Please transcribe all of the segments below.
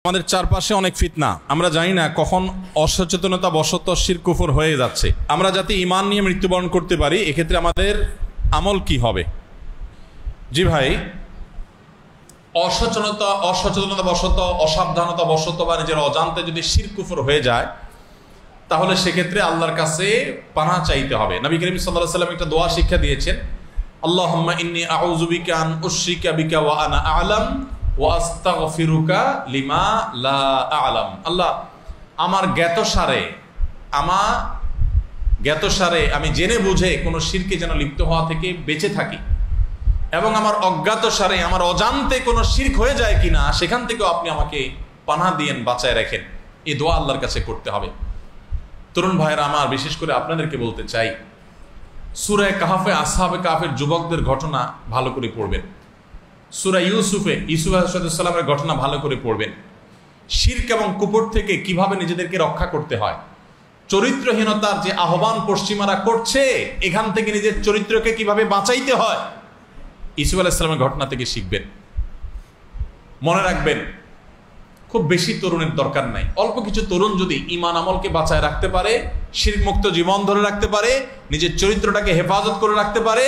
আমাদের চারপাশে অনেক ফিতনা, আমরা জানি না কখন অসচেতনতা বশত শিরক কুফর হয়ে যাচ্ছে। আমরা যাতে ঈমান নিয়ে মৃত্যুবরণ করতে পারি, এক্ষেত্রে আমাদের আমল কি হবে? জি ভাই, অসচেতনতা বশত, অসাবধানতা বশত বা নিজের অজান্তে যদি শিরক কুফর হয়ে যায়, তাহলে সেক্ষেত্রে আল্লাহর কাছে পানাহ চাইতে হবে। নবী করিম সাল্লাল্লাহু আলাইহি ওয়াসাল্লাম একটা দোয়া শিক্ষা দিয়েছেন, আল্লাহুম্মা ইন্নী আউযু বিকা আন উশরিকা বিকা ওয়া আনা আ'লাম ওয়া আস্তাগফিরুকা লিমা লা আ'লাম। আল্লাহ, আমার জ্ঞাতসারে আমি জেনে বুঝে কোনো শিরকে যেন লিপ্ত হওয়া থেকে বেঁচে থাকি, এবং আমার অজ্ঞাতসারে, আমার অজান্তে কোনো শিরক হয়ে যায় কিনা সেখান থেকেও আপনি আমাকে পানাহ দিয়েন, বাঁচায় রাখেন। এই দোয়া আল্লাহর কাছে করতে হবে। তরুণ ভাইয়েরা আমার, বিশেষ করে আপনাদেরকে বলতে চাই, সূরা কাহফে আসহাবে কাহফের যুবকদের ঘটনা ভালো করে পড়বেন। সূরা ইউসুফ আলাইহিস সালামের ঘটনা ভালো করে পড়বেন। শিরক এবং কুফর থেকে কিভাবে নিজেদেরকে রক্ষা করতে হয়, চরিত্রহীনতার যে আহ্বান পশ্চিমারা করছে, এখান থেকে নিজের চরিত্রকে কিভাবে বাঁচাইতে হয়, ইউসুফ আলাইহিস সালামের ঘটনা থেকে শিখবেন। মনে রাখবেন, খুব বেশি তরুণের দরকার নাই, অল্প কিছু তরুণ যদি ঈমান আমলকে বাঁচায় রাখতে পারে, শিরক মুক্ত জীবন ধরে রাখতে পারে, নিজের চরিত্রটাকে হেফাজত করে রাখতে পারে,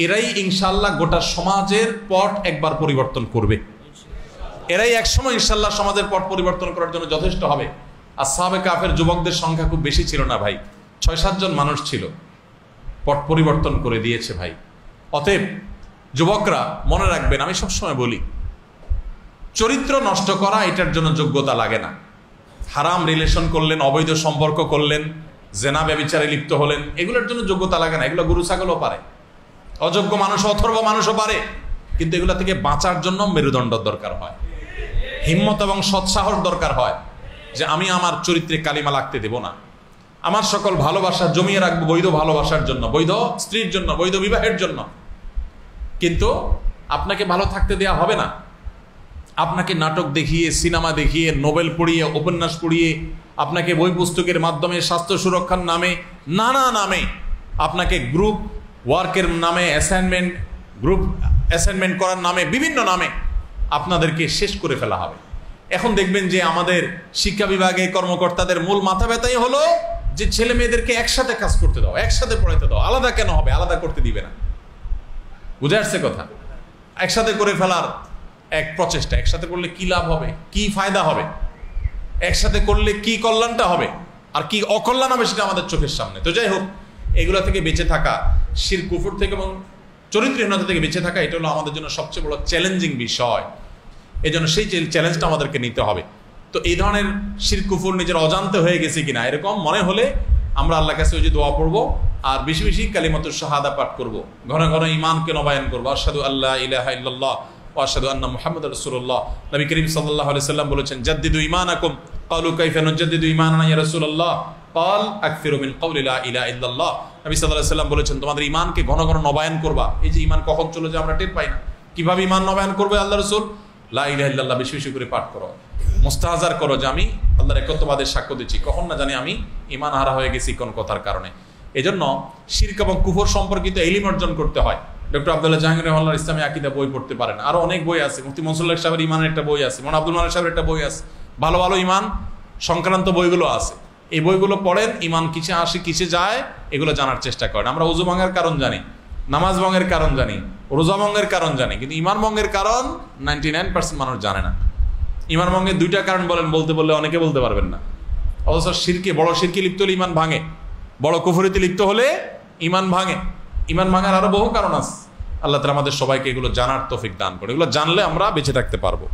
এরাই ইনশাআল্লাহ গোটা সমাজের পট একবার পরিবর্তন করবে। এরাই একসময় ইনশাআল্লাহ সমাজের পট পরিবর্তন করার জন্য যথেষ্ট হবে। আসহাবে কাহফের যুবকদের সংখ্যা খুব বেশি ছিল না ভাই, ৬-৭ জন মানুষ ছিল, পট পরিবর্তন করে দিয়েছে ভাই। অতএব যুবকরা মনে রাখবেন, আমি সবসময় বলি, চরিত্র নষ্ট করা এটার জন্য যোগ্যতা লাগে না। হারাম রিলেশন করলেন, অবৈধ সম্পর্ক করলেন, জেনা ব্যভিচারে লিপ্ত হলেন, এগুলোর জন্য যোগ্যতা লাগে না। এগুলো গরু ছাগলও পারে, অযোগ্য মানুষ, অথর্ব মানুষও পারে। কিন্তু এগুলো থেকে বাঁচার জন্য মেরুদণ্ড দরকার হয়, হিম্মত এবং সৎসাহস দরকার হয়, যে আমি আমার চরিত্রে কালিমা লাগতে দেব না, আমার সকল ভালোবাসা জমিয়ে রাখবো বৈধ ভালোবাসার জন্য, বৈধ স্ত্রীর জন্য, বৈধ বিবাহের জন্য। কিন্তু আপনাকে ভালো থাকতে দেয়া হবে না। আপনাকে নাটক দেখিয়ে, সিনেমা দেখিয়ে, নোবেল পড়িয়ে, উপন্যাস পড়িয়ে, আপনাকে বই পুস্তকের মাধ্যমে, স্বাস্থ্য সুরক্ষার নামে, নানা নামে, আপনাকে গ্রুপ ওয়ার্কের নামে, গ্রুপ অ্যাসাইনমেন্ট করার নামে, বিভিন্ন নামে আপনাদেরকে শেষ করে ফেলা হবে। এখন দেখবেন যে আমাদের শিক্ষা বিভাগে কর্মকর্তাদের মূল মাথা ব্যথাই হলো যে ছেলে মেয়েদেরকে একসাথে কাজ করতে দাও, একসাথে পড়াইতে দাও। আলাদা কেন হবে? আলাদা করতে দিবে না। বুঝে আসছে কথা? একসাথে করে ফেলার এক প্রচেষ্টা। একসাথে করলে কি লাভ হবে, কি ফায়দা হবে, একসাথে করলে কি কল্যাণটা হবে আর কি অকল্যাণ হবে, সেটা আমাদের চোখের সামনে। তো যাই হোক, এগুলো থেকে বেঁচে থাকা, শিরক কুফর থেকে এবং চরিত্রহীনতা থেকে বেঁচে থাকা, এটা হলো আমাদের জন্য সবচেয়ে বড় চ্যালেঞ্জিং বিষয়। এই জন্য সেই চ্যালেঞ্জটা আমাদেরকে নিতে হবে। তো এই ধরনের শিরক কুফর নিজের অজান্তে হয়ে গেছে কিনা এরকম মনে হলে আমরা আল্লাহর কাছে ওই যে দোয়া পড়বো, আর বেশি বেশি কালিমাতুশ শাহাদা পাঠ করব, ঘন ঘন ঈমানকে নবায়ন করবো। আশহাদু আল্লা ইলাহা ইল্লাল্লাহ ওয়া আশহাদু আন্না মুহাম্মাদুর রাসূলুল্লাহ। নবী করিম সাল্লাল্লাহু আলাইহি সাল্লাম বলেছেন, জাদ্দিদু ঈমানাকুম। ক্বালু কাইফা নুজাদ্দিদু ঈমানানা ইয়া রাসূলুল্লাহ? ক্বাল আকসিরু মিন কওলি লা ইলাহা ইল্লাল্লাহ। নবী সাল্লাল্লাহু আলাইহি সাল্লাম বলেছেন, তোমাদের ঈমানকে ঘন ঘন নবায়ন করবা। এই যে ঈমান কখন চলে যায় আমরা টের পাই না। কিভাবে ঈমান নবায়ন করবে আল্লাহর রাসূল? লা ইলাহা ইল্লাল্লাহ বেশি বেশি করে পাঠ করো, মুস্তাহজার করো যে আমি আল্লাহর একত্ববাদের সাক্ষ্য দিচ্ছি, কখন না জানি আমি ঈমান হারা হয়ে গেছি কোন কথার কারণে। এজন্য শিরক এবং কুফর সম্পর্কিত ইলম অর্জন করতে হয়। ডক্টর আব্দুল্লাহ জাহাঙ্গীর রাহিমাহুল্লাহ ইসলামী আকীদা বই পড়তে পারেন, আরো অনেক বই আছে। মুফতি মনসুরুল্লাহ সাহেবের ঈমানের একটা বই আছে, মোহাম্মদ আব্দুল মান্নান সাহেবের একটা বই আছে, ভালো ভালো ঈমান সংক্রান্ত বইগুলো আছে। এই বইগুলো পড়েন, ঈমান কিসে আসে কিসে যায় এগুলো জানার চেষ্টা করেন। আমরা ওযু ভাঙার কারণ জানি, নামাজ ভঙ্গের কারণ জানি, রোজা ভঙ্গের কারণ জানি, কিন্তু ঈমান ভঙ্গের কারণ 99% মানুষ জানে না। ঈমান ভঙ্গের 2টা কারণ বলতে বললে অনেকে বলতে পারবেন না। অথচ শিরকে, বড় শিরকে লিপ্ত হলে ঈমান ভাঙে, বড় কুফরিতে লিপ্ত হলে ঈমান ভাঙে। ঈমান ভাঙার আরো বহু কারণ আছে। আল্লাহ তাআলা আমাদের সবাইকে এগুলো জানার তৌফিক দান করে। এগুলো জানলে আমরা বেঁচে থাকতে পারবো।